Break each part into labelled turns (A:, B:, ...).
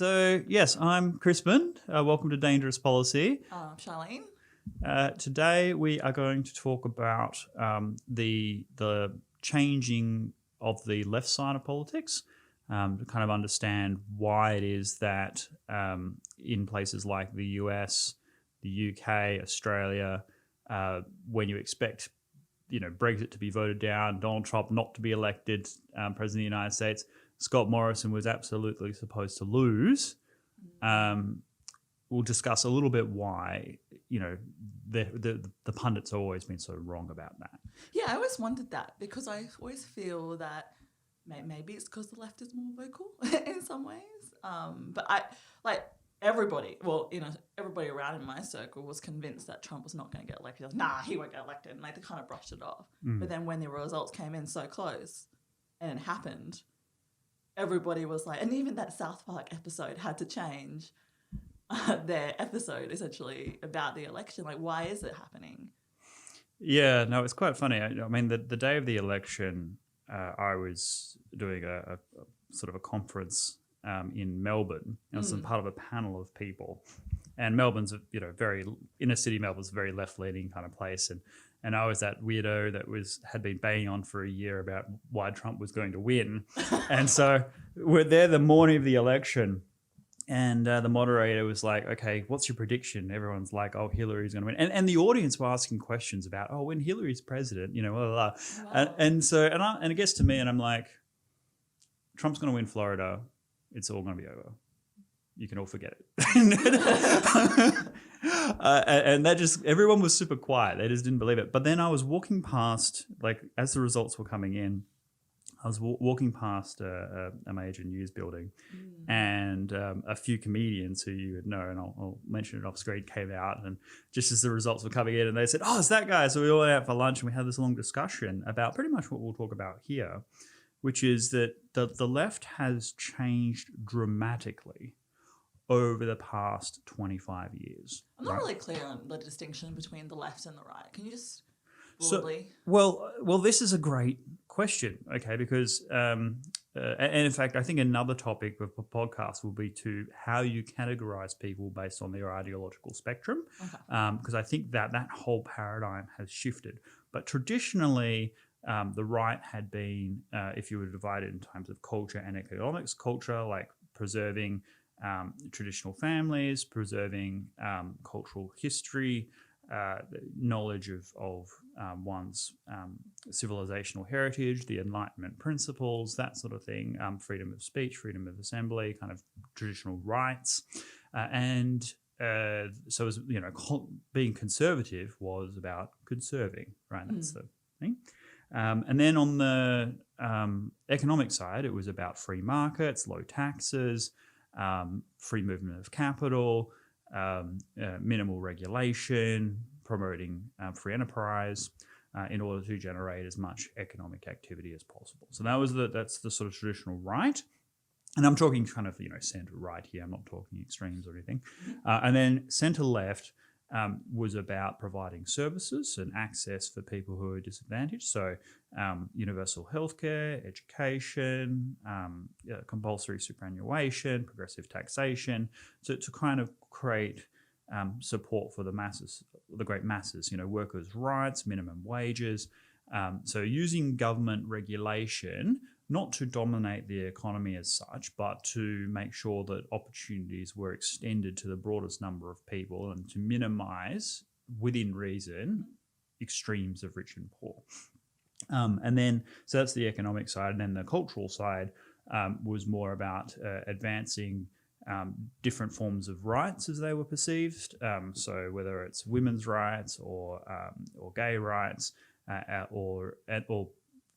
A: Yes, I'm Crispin. Welcome to Dangerous Policy.
B: Charlene.
A: Today we are going to talk about the changing of the left side of politics, to kind of understand why it is that in places like the US, the UK, Australia, when you expect Brexit to be voted down, Donald Trump not to be elected president of the United States, Scott Morrison was absolutely supposed to lose. We'll discuss a little bit why the pundits have always been so wrong about that.
B: Yeah, I always wondered that because I always feel that maybe it's because the left is more vocal in some ways. But everybody around in my circle was convinced that Trump was not going to get elected. Like, nah, he won't get elected, and they kind of brushed it off. But then when the results came in so close, and it happened, everybody was like, and even that South Park episode had to change their episode essentially about the election. Like, why is it happening?
A: Yeah, no, it's quite funny. I mean, the day of the election, I was doing a sort of a conference in Melbourne. I was part of a panel of people, and Melbourne's very inner city. Melbourne's a very left leaning kind of place, and I was that weirdo that had been banging on for a year about why Trump was going to win, and so we're there the morning of the election. And the moderator was like, okay, what's your prediction? Everyone's like, oh, Hillary's going to win. And the audience were asking questions about, oh, when Hillary's president, blah, blah, blah. Wow. And it gets to me and I'm like, Trump's going to win Florida. It's all going to be over. You can all forget it. And that just, everyone was super quiet. They just didn't believe it. But then I was walking past, as the results were coming in, I was walking past a major news building and a few comedians who you would know, and I'll mention it off screen, came out, and just as the results were coming in and they said, oh, it's that guy. So we all went out for lunch and we had this long discussion about pretty much what we'll talk about here, which is that the left has changed dramatically over the past 25 years.
B: I'm not really clear on the distinction between the left and the right. Can you just broadly?
A: Well, this is a great question, okay, because and in fact, I think another topic of the podcast will be to how you categorize people based on their ideological spectrum, because I think that whole paradigm has shifted. But traditionally, the right had been, if you were to divide it in terms of culture and economics, culture like preserving traditional families, preserving cultural history, knowledge of one's civilizational heritage, the Enlightenment principles, that sort of thing, freedom of speech, freedom of assembly, kind of traditional rights. So as being conservative was about conserving, right? That's the thing. And then on the economic side, it was about free markets, low taxes, free movement of capital, minimal regulation, promoting free enterprise in order to generate as much economic activity as possible. So that's the sort of traditional right. And I'm talking kind of, center right here. I'm not talking extremes or anything. And then center left was about providing services and access for people who are disadvantaged. So universal healthcare, education, compulsory superannuation, progressive taxation, to kind of create support for the masses, the great masses, workers' rights, minimum wages. So using government regulation, not to dominate the economy as such, but to make sure that opportunities were extended to the broadest number of people and to minimize, within reason, extremes of rich and poor. So that's the economic side. And then the cultural side was more about advancing different forms of rights as they were perceived. So whether it's women's rights or gay rights or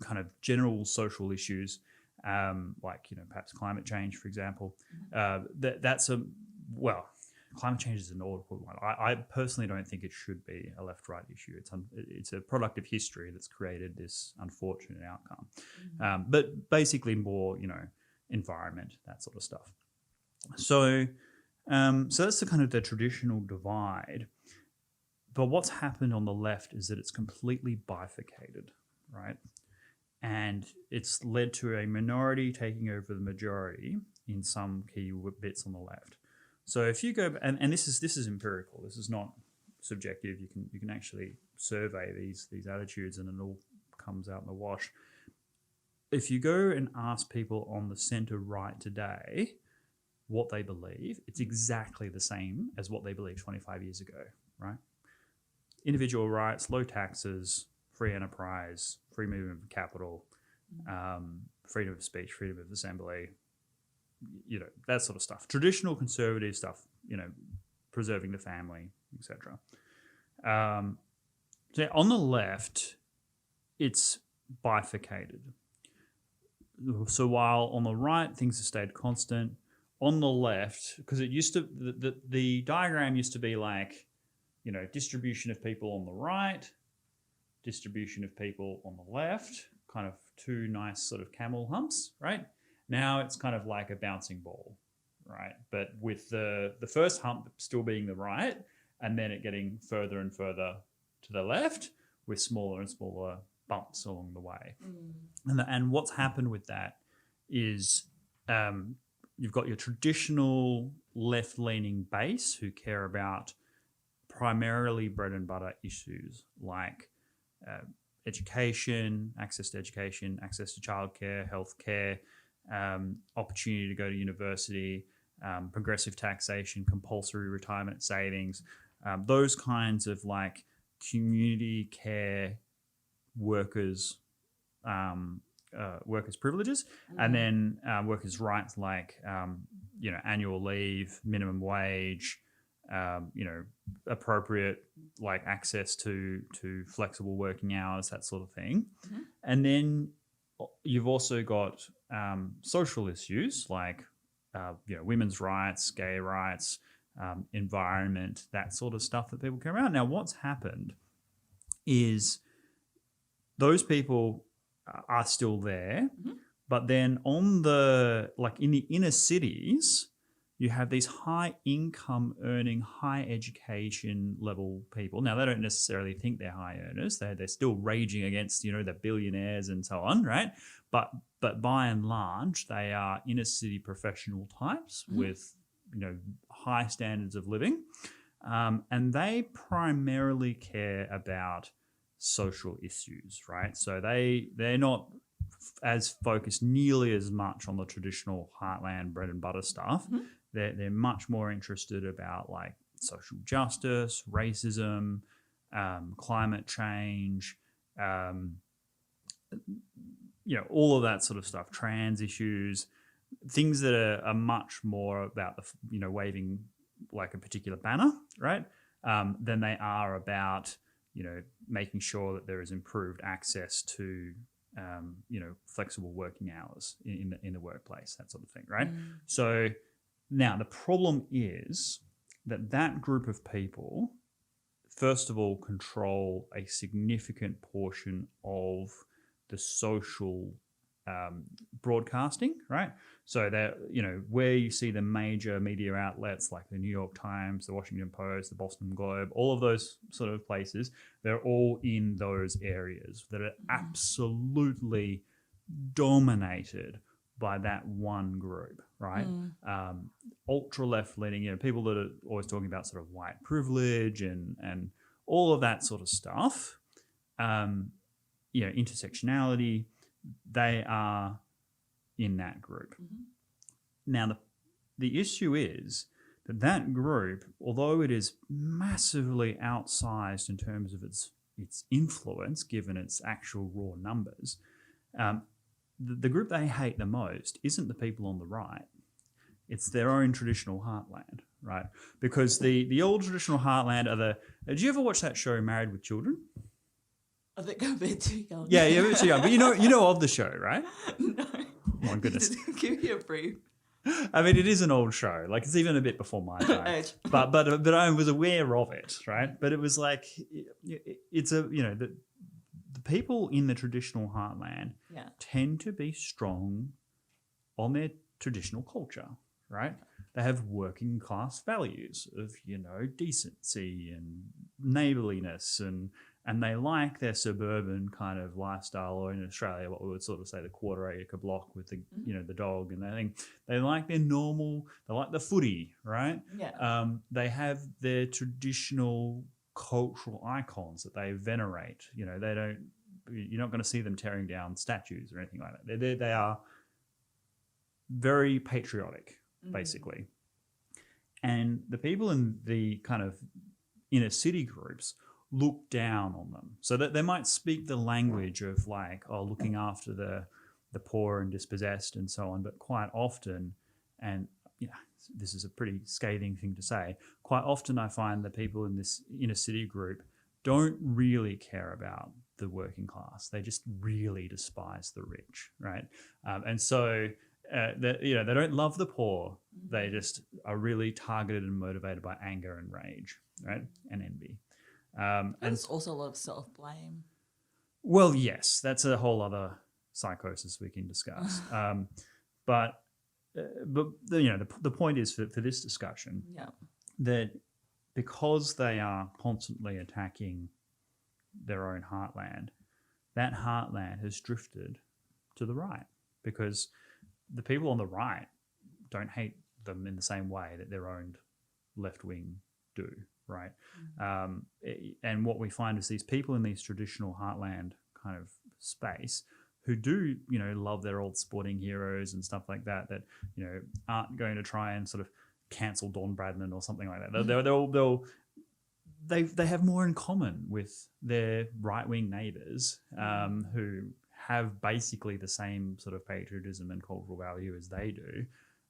A: kind of general social issues, perhaps climate change, for example. Climate change is an awkward one. I personally don't think it should be a left-right issue. It's a product of history that's created this unfortunate outcome. But basically more, environment, that sort of stuff. So that's the kind of the traditional divide. But what's happened on the left is that it's completely bifurcated, right? And it's led to a minority taking over the majority in some key bits on the left. So if you go, and this is empirical, this is not subjective. You can actually survey these attitudes, and it all comes out in the wash. If you go and ask people on the centre right today what they believe, it's exactly the same as what they believed 25 years ago, right? Individual rights, low taxes, free enterprise, free movement of capital, freedom of speech, freedom of assembly, that sort of stuff. Traditional conservative stuff, preserving the family, etc. So on the left, it's bifurcated. So while on the right things have stayed constant, on the left, because it used to, the diagram used to be like, distribution of people on the right, distribution of people on the left, kind of two nice sort of camel humps, right? Now it's kind of like a bouncing ball, right? But with the first hump still being the right, and then it getting further and further to the left with smaller and smaller bumps along the way. And what's happened with that is you've got your traditional left-leaning base who care about primarily bread and butter issues like education, access to childcare, healthcare, opportunity to go to university, progressive taxation, compulsory retirement savings, those kinds of like community care workers privileges, and then workers' rights like annual leave, minimum wage, appropriate like access to flexible working hours, that sort of thing. And then you've also got social issues like women's rights, gay rights, environment, that sort of stuff that people care about. Now, what's happened is those people are still there, but then in the inner cities, you have these high income earning, high education level people. Now, they don't necessarily think they're high earners. They're still raging against, the billionaires and so on, right? But by and large, they are inner city professional types with, high standards of living. And they primarily care about social issues, right? So they're not as focused nearly as much on the traditional heartland bread and butter stuff. They're much more interested about like social justice, racism, climate change, all of that sort of stuff, trans issues, things that are much more about the waving like a particular banner, right? Than they are about making sure that there is improved access to flexible working hours in the workplace, that sort of thing, right? So now the problem is that group of people, first of all, control a significant portion of the social broadcasting, right? So that, where you see the major media outlets like the New York Times, the Washington Post, the Boston Globe, all of those sort of places, they're all in those areas that are absolutely dominated by that one group, right? Ultra left leaning, people that are always talking about sort of white privilege and all of that sort of stuff, intersectionality, they are in that group. Now, the issue is that group, although it is massively outsized in terms of its influence, given its actual raw numbers, the group they hate the most isn't the people on the right. It's their own traditional heartland, right? Because the old traditional heartland are did you ever watch that show Married with Children?
B: I think I'm a bit too young.
A: Yeah, you're a bit too young. But you know of the show, right?
B: No.
A: Oh my goodness.
B: Give me a brief.
A: I mean, it is an old show. Like, it's even a bit before my time. but I was aware of it, right? But it was like, it's the people in the traditional heartland tend to be strong on their traditional culture, right? They have working class values of, decency and neighborliness and and they like their suburban kind of lifestyle, or in Australia, what we would sort of say the quarter acre block with the the dog and everything. They like their normal. They like the footy, right?
B: Yeah.
A: They have their traditional cultural icons that they venerate. They don't. You're not going to see them tearing down statues or anything like that. They are very patriotic, basically. And the people in the kind of inner city groups look down on them, so that they might speak the language of like, looking after the poor and dispossessed and so on, but quite often, and this is a pretty scathing thing to say, quite often I find that people in this inner city group don't really care about the working class. They just really despise the rich, right? And so they don't love the poor. They just are really targeted and motivated by anger and rage, right, and envy.
B: And it's also a lot of self-blame.
A: Well, yes, that's a whole other psychosis we can discuss. But the point is for this discussion that because they are constantly attacking their own heartland, that heartland has drifted to the right, because the people on the right don't hate them in the same way that their own left wing do, right? And what we find is these people in these traditional heartland kind of space who do, love their old sporting heroes and stuff like that, aren't going to try and sort of cancel Don Bradman or something like that. They have more in common with their right-wing neighbours who have basically the same sort of patriotism and cultural value as they do.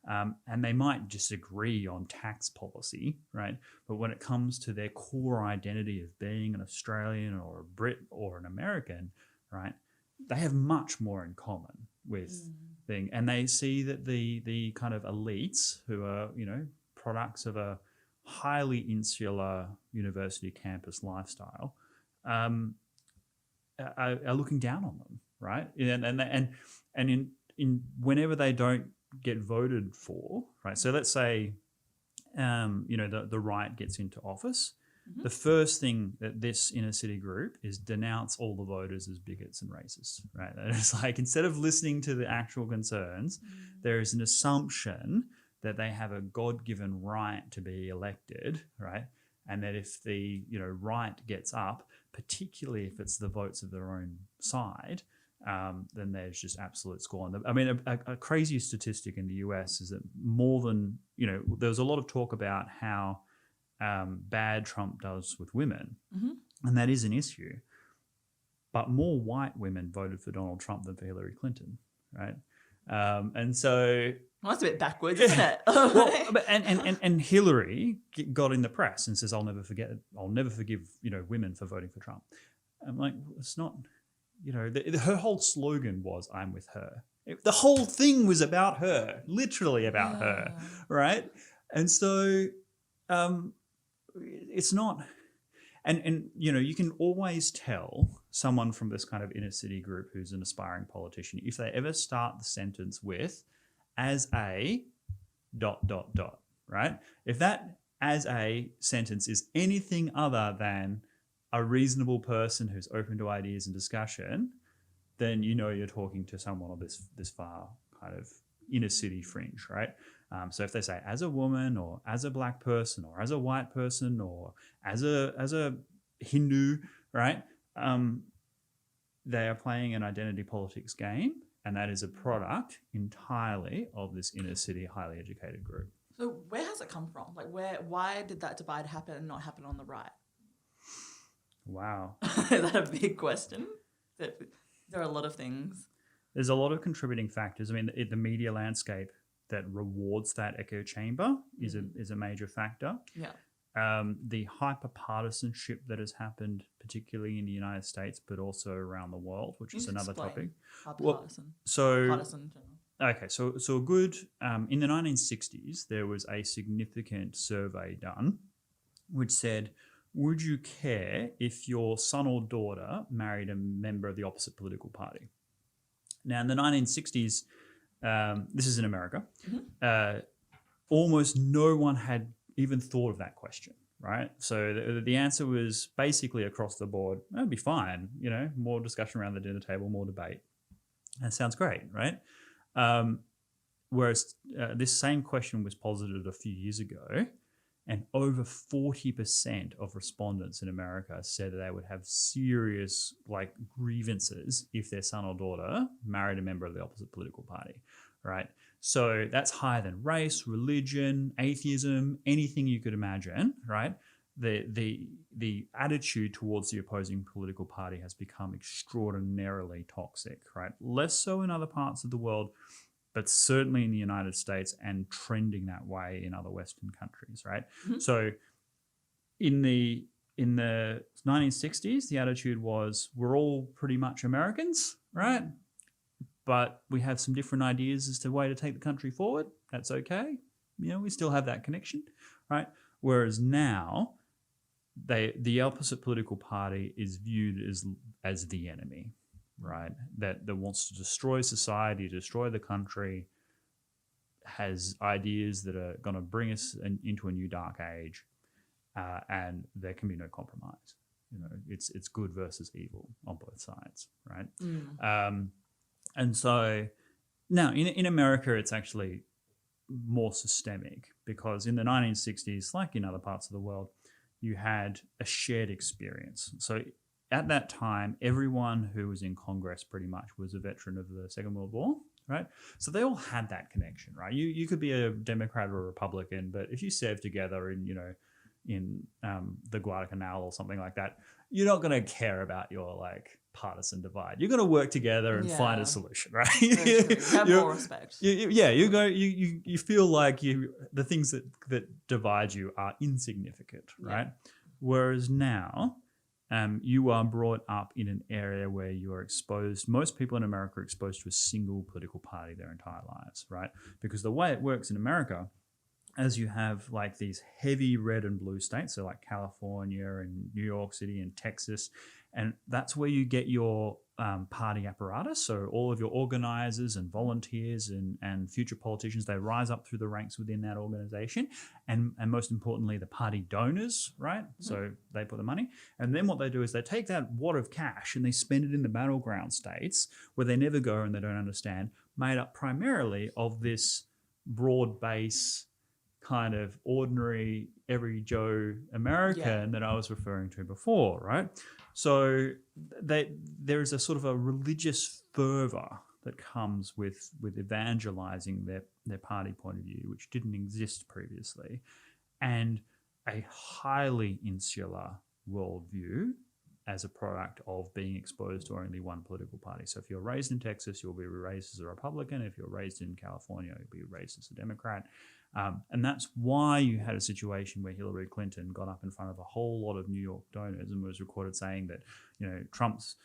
A: And they might disagree on tax policy, right? But when it comes to their core identity of being an Australian or a Brit or an American, right, they have much more in common with being, and they see that the kind of elites who are, products of a highly insular university campus lifestyle are looking down on them, right? And in whenever they don't get voted for, right? So let's say, the right gets into office. The first thing that this inner city group is denounce all the voters as bigots and racists, right? And it's like, instead of listening to the actual concerns, there is an assumption that they have a God-given right to be elected, right? And that if the right gets up, particularly if it's the votes of their own side, then there's just absolute scorn. I mean, a crazy statistic in the US is that more than, there was a lot of talk about how bad Trump does with women, and that is an issue. But more white women voted for Donald Trump than for Hillary Clinton, right? And so...
B: Well, that's a bit backwards, isn't it?
A: and Hillary got in the press and says, I'll never forgive, women for voting for Trump. I'm like, it's not... her whole slogan was, I'm with her. The whole thing was about her, literally about her, right? And so it's not... And you can always tell someone from this kind of inner city group who's an aspiring politician if they ever start the sentence with, as a ... right? If that as a sentence is anything other than a reasonable person who's open to ideas and discussion, then you're talking to someone on this far kind of inner city fringe, right? So if they say as a woman or as a black person or as a white person or as a Hindu, right? They are playing an identity politics game, and that is a product entirely of this inner city, highly educated group.
B: So where has it come from? Like why did that divide happen and not happen on the right?
A: Wow.
B: Is that a big question? There are a lot of things.
A: There's a lot of contributing factors. I mean, the media landscape that rewards that echo chamber is a major factor.
B: Yeah.
A: The hyper-partisanship that has happened, particularly in the United States, but also around the world, which is another topic.
B: Partisan. Partisan in general.
A: Okay, so a good in the 1960s, there was a significant survey done, which said, would you care if your son or daughter married a member of the opposite political party? Now, in the 1960s, this is in America, almost no one had even thought of that question, right? So the answer was basically across the board, that'd be fine, more discussion around the dinner table, more debate. That sounds great, right? Whereas this same question was posited a few years ago, and over 40% of respondents in America said that they would have serious grievances if their son or daughter married a member of the opposite political party, right? So that's higher than race, religion, atheism, anything you could imagine, right? The attitude towards the opposing political party has become extraordinarily toxic, right? Less so in other parts of the world, but certainly in the United States and trending that way in other Western countries, right? Mm-hmm. So in the 1960s, the attitude was we're all pretty much Americans, right? But we have some different ideas as to the way to take the country forward. That's okay. We still have that connection, right? Whereas now, the opposite political party is viewed as the enemy, right? That wants to destroy society, destroy the country, has ideas that are going to bring us into a new dark age, and there can be no compromise. It's good versus evil on both sides, right? And so now in America, it's actually more systemic because in the 1960s, like in other parts of the world, you had a shared experience. So at that time, everyone who was in Congress pretty much was a veteran of the Second World War, right? So they all had that connection, right? You could be a Democrat or a Republican, but if you served together in the Guadalcanal or something like that, you're not going to care about your partisan divide. You're going to work together and find a solution, right?
B: You have more respect.
A: You feel like the things that divide you are insignificant, right? Whereas now, you are brought up in an area where you are exposed. Most people in America are exposed to a single political party their entire lives, right? Because the way it works in America, as you have these heavy red and blue states, so like California and New York City and Texas, and that's where you get your party apparatus. So all of your organizers and volunteers and future politicians, they rise up through the ranks within that organization. And most importantly, the party donors, right? Mm-hmm. So they put the money. And then what they do is they take that wad of cash and they spend it in the battleground states where they never go and they don't understand, made up primarily of this broad base kind of ordinary every Joe American that I was referring to before, right? So there is a sort of a religious fervor that comes with evangelizing their party point of view, which didn't exist previously, and a highly insular worldview as a product of being exposed to only one political party. So if you're raised in Texas, you'll be raised as a Republican. If you're raised in California, you'll be raised as a Democrat. And that's why you had a situation where Hillary Clinton got up in front of a whole lot of New York donors and was recorded saying that, Trump's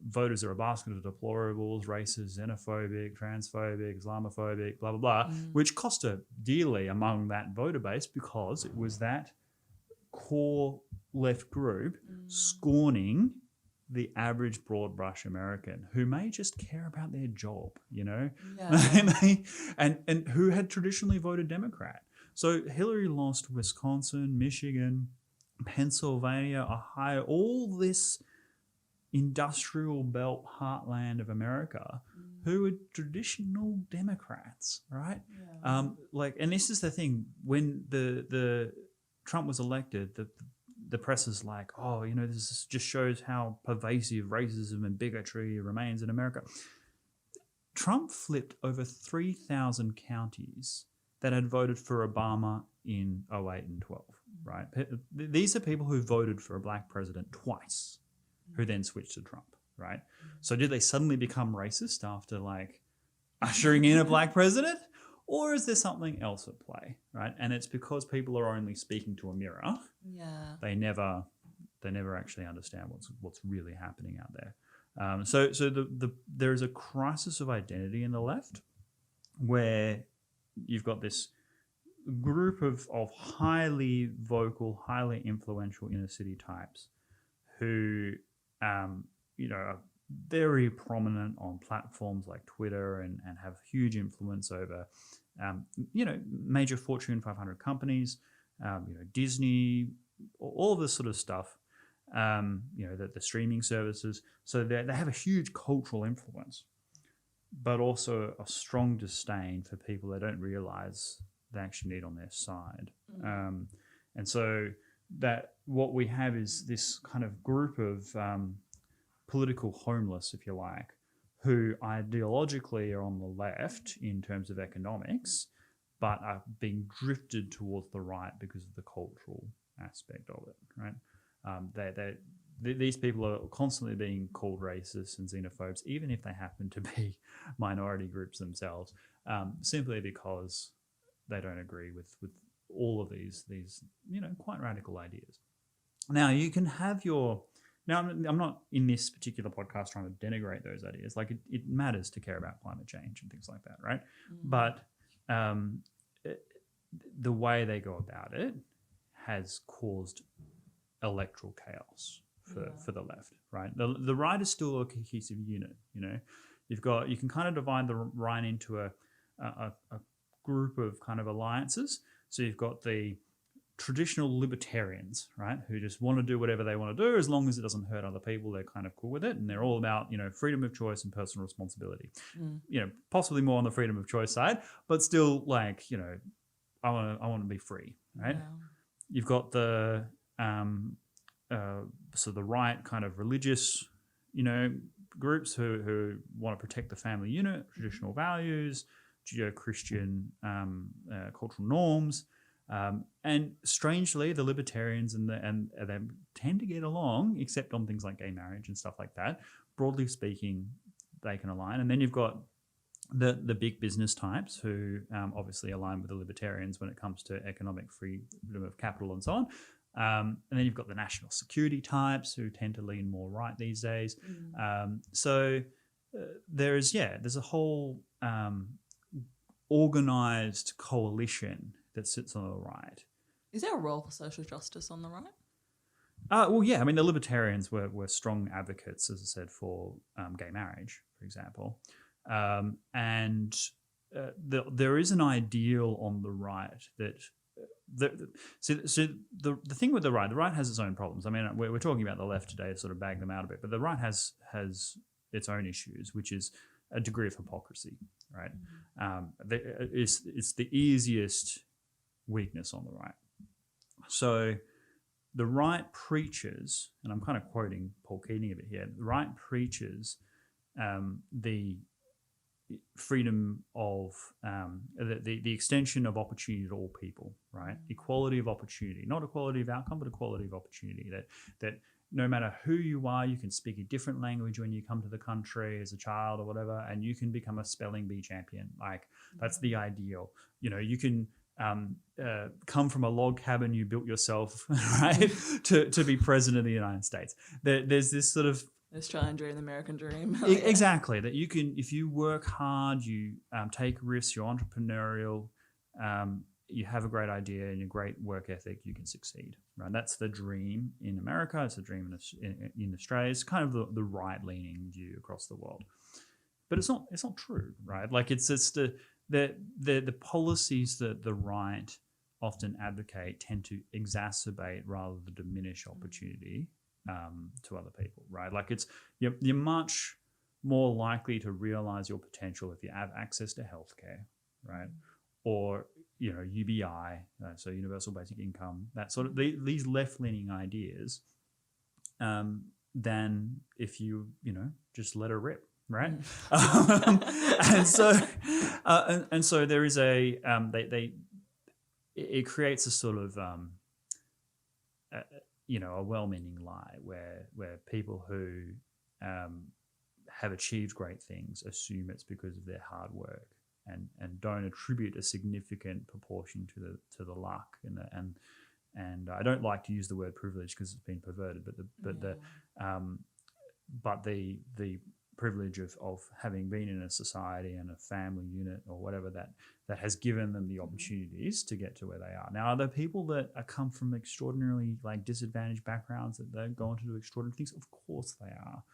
A: voters are a basket of deplorables, racist, xenophobic, transphobic, Islamophobic, blah, blah, blah, which cost her dearly among that voter base because it was that core left group scorning the average broad brush American who may just care about their job, and who had traditionally voted Democrat. So Hillary lost Wisconsin, Michigan, Pennsylvania, Ohio, all this industrial belt heartland of America who were traditional Democrats, right? Yeah. And this is the thing, when the Trump was elected, the press is like, this just shows how pervasive racism and bigotry remains in America. Trump flipped over 3,000 counties that had voted for Obama in 2008 and 12, right? These are people who voted for a black president twice, who then switched to Trump, right? So did they suddenly become racist after ushering in a black president? Or is there something else at play, right? And it's because people are only speaking to a mirror. Yeah. They never actually understand what's really happening out there. So there is a crisis of identity in the left, where you've got this group of highly vocal, highly influential inner city types who are very prominent on platforms like Twitter and have huge influence over major Fortune 500 companies, Disney, all of this sort of stuff. The streaming services. So they have a huge cultural influence, but also a strong disdain for people they don't realize they actually need on their side. And so that what we have is this kind of group of political homeless, if you like, who ideologically are on the left in terms of economics, but are being drifted towards the right because of the cultural aspect of it, right? These people are constantly being called racist and xenophobes, even if they happen to be minority groups themselves, simply because they don't agree with all of these quite radical ideas. Now, you can have your... Now, I'm not in this particular podcast trying to denigrate those ideas. Like, it matters to care about climate change and things like that, right? But the way they go about it has caused electoral chaos for the left, right? The right is still a cohesive unit. You can kind of divide the right into a group of kind of alliances. So you've got the traditional libertarians, right, who just want to do whatever they want to do as long as it doesn't hurt other people. They're kind of cool with it, and they're all about freedom of choice and personal responsibility. Possibly more on the freedom of choice side, but still I want to be free, right?
B: Yeah.
A: You've got the the right kind of religious, groups who want to protect the family unit, traditional values, Judeo-Christian cultural norms. And strangely, the libertarians and they tend to get along, except on things like gay marriage and stuff like that. Broadly speaking, they can align. And then you've got the big business types who obviously align with the libertarians when it comes to economic freedom of capital and so on. And then you've got the national security types who tend to lean more right these days. There's a whole organized coalition that sits on the right.
B: Is there a role for social justice on the right?
A: Well, yeah. I mean, the libertarians were strong advocates, as I said, for gay marriage, for example. There is an ideal on the right that... the thing with the right has its own problems. I mean, we're talking about the left today to sort of bag them out a bit, but the right has its own issues, which is a degree of hypocrisy, right? It's the easiest weakness on the right. So the right preaches, and I'm kind of quoting Paul Keating a bit here, the right preaches the freedom of the extension of opportunity to all people, right? Equality of opportunity, not equality of outcome, but equality of opportunity. That no matter who you are, you can speak a different language when you come to the country as a child or whatever, and you can become a spelling bee champion. Like, that's the ideal. You can come from a log cabin you built yourself, right, to be president of the United States. There's this sort of
B: Australian dream, the American dream.
A: Exactly. That you can, if you work hard, you take risks, you're entrepreneurial, you have a great idea and a great work ethic, you can succeed. Right. That's the dream in America. It's a dream in Australia. It's kind of the right-leaning view across the world, but it's not true, right? Like, it's just the policies that the right often advocate tend to exacerbate rather than diminish opportunity to other people, right? Like, you're much more likely to realize your potential if you have access to healthcare, right? Or UBI, so universal basic income, that sort of these left-leaning ideas, than if you just let her rip, right? And so there is it creates a sort of a well-meaning lie where people who have achieved great things assume it's because of their hard work and don't attribute a significant proportion to the luck and I don't like to use the word privilege because it's been perverted, but the privilege of having been in a society and a family unit or whatever that has given them the opportunities to get to where they are. Now, are there people that come from extraordinarily disadvantaged backgrounds that they're going to do extraordinary things? Of course they are,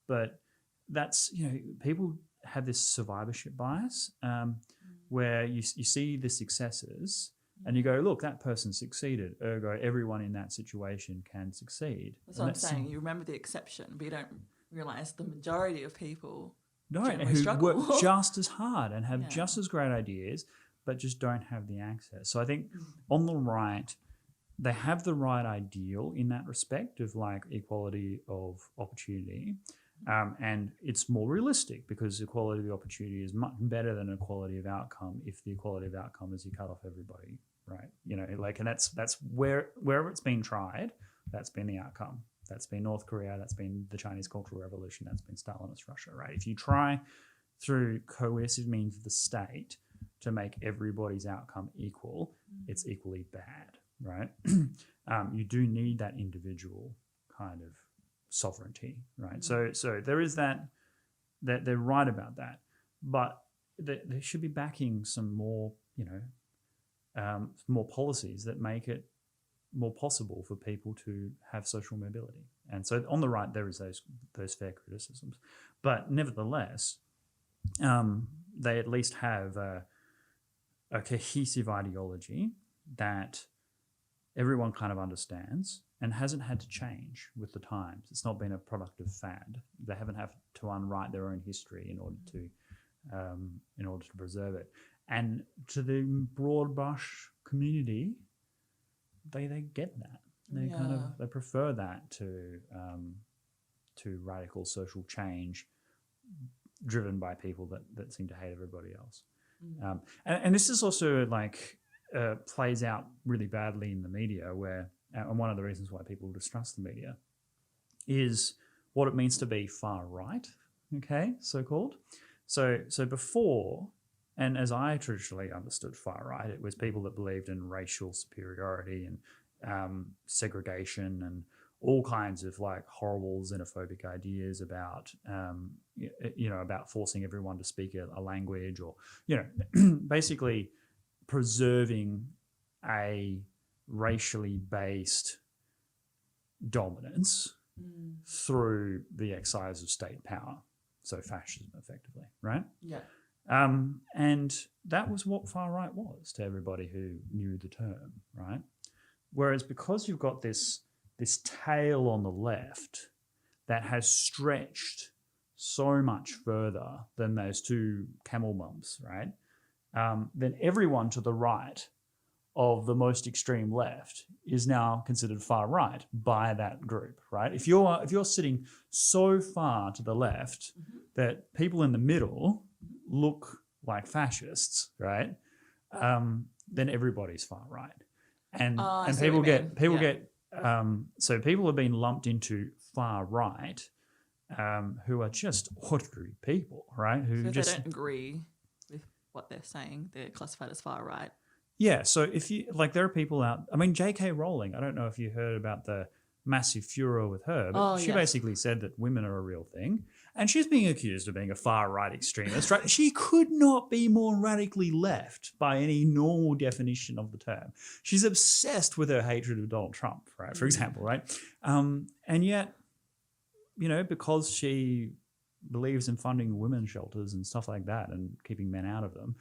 A: but that's people have this survivorship bias where you see the successes And you go, look, that person succeeded. Ergo, everyone in that situation can succeed.
B: That's what I'm saying. You remember the exception, but you don't realise the majority of people
A: who
B: struggle.
A: work just as hard and have just as great ideas, but just don't have the access. So I think on the right, they have the right ideal in that respect of like equality of opportunity. And it's more realistic because equality of opportunity is much better than equality of outcome if the equality of outcome is you cut off everybody, right? You know, like, and that's wherever it's been tried, that's been the outcome. That's been North Korea, that's been the Chinese Cultural Revolution, that's been Stalinist Russia, right? If you try through coercive means of the state to make everybody's outcome equal, it's equally bad, right? You do need that individual kind of sovereignty, right? So there is that they're right about that, but there should be backing some more, you know, more policies that make it more possible for people to have social mobility. And so on the right, there is those fair criticisms, but nevertheless, they at least have a cohesive ideology that everyone kind of understands and hasn't had to change with the times. It's not been a product of fad. They haven't had to unwrite their own history in order to preserve it. And to the broad brush community, they get that. They they prefer that to radical social change driven by people that seem to hate everybody else. And this is also like plays out really badly in the media, where and one of the reasons why people distrust the media is what it means to be far right, okay, so-called. So before, and as I traditionally understood far right, it was people that believed in racial superiority and segregation and all kinds of like horrible xenophobic ideas about, about forcing everyone to speak a language, or, basically preserving a racially based dominance through the exercise of state power. So fascism, effectively, right?
B: Yeah.
A: And that was what far right was to everybody who knew the term, right? Whereas because you've got this tail on the left that has stretched so much further than those two camel bumps, right? Then everyone to the right of the most extreme left is now considered far right by that group, right? If you're sitting so far to the left that people in the middle look like fascists, right? Then everybody's far right, and people get so people have been lumped into far right, who are just ordinary people, right? Who
B: so
A: just
B: they don't agree with what they're saying, they're classified as far right.
A: Yeah, so if you like, there are people out. I mean, J.K. Rowling. I don't know if you heard about the massive furor with her, but she basically said that women are a real thing, and she's being accused of being a far right extremist. Right? She could not be more radically left by any normal definition of the term. She's obsessed with her hatred of Donald Trump, right? For example, right? And yet, because she believes in funding women's shelters and stuff like that and keeping men out of them.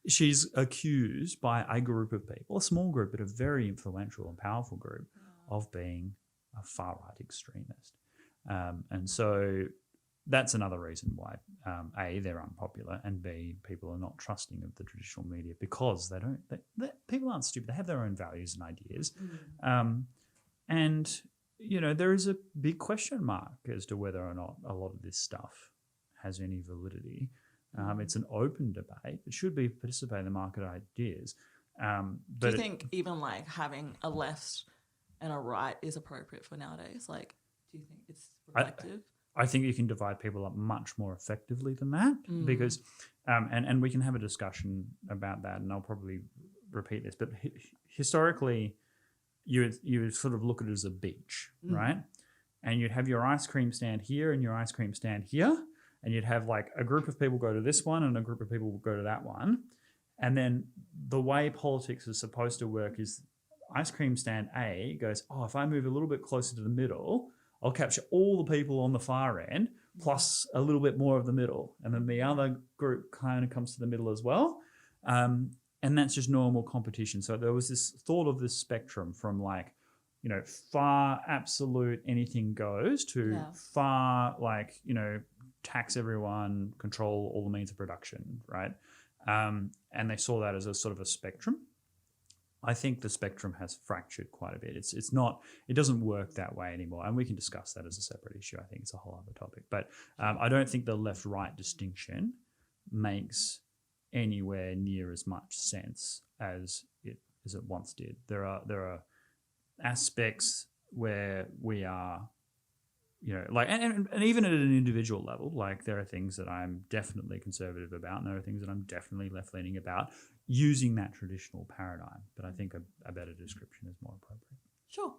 A: She's accused by a group of people, a small group, but a very influential and powerful group, of being a far-right extremist. And so that's another reason why, A, they're unpopular, and B, people are not trusting of the traditional media because people aren't stupid. They have their own values and ideas. And there is a big question mark as to whether or not a lot of this stuff has any validity. It's an open debate. It should be participate in the market ideas. But
B: do you think even like having a left and a right is appropriate for nowadays? Like, do you think it's reflective?
A: I think you can divide people up much more effectively than that because, and we can have a discussion about that, and I'll probably repeat this, but historically, you would sort of look at it as a beach, right? And you'd have your ice cream stand here and your ice cream stand here, and you'd have like a group of people go to this one and a group of people will go to that one. And then the way politics is supposed to work is ice cream stand A goes, if I move a little bit closer to the middle, I'll capture all the people on the far end plus a little bit more of the middle. And then the other group kind of comes to the middle as well. And that's just normal competition. So there was this thought of this spectrum from like, far absolute anything goes to far like, tax everyone, control all the means of production, right? And they saw that as a sort of a spectrum. I think the spectrum has fractured quite a bit. It's not, it doesn't work that way anymore. And we can discuss that as a separate issue. I think it's a whole other topic. But I don't think the left-right distinction makes anywhere near as much sense as it once did. There are aspects where we are, like, and even at an individual level, like there are things that I'm definitely conservative about, and there are things that I'm definitely left-leaning about using that traditional paradigm. But I think a better description is more appropriate.
B: Sure.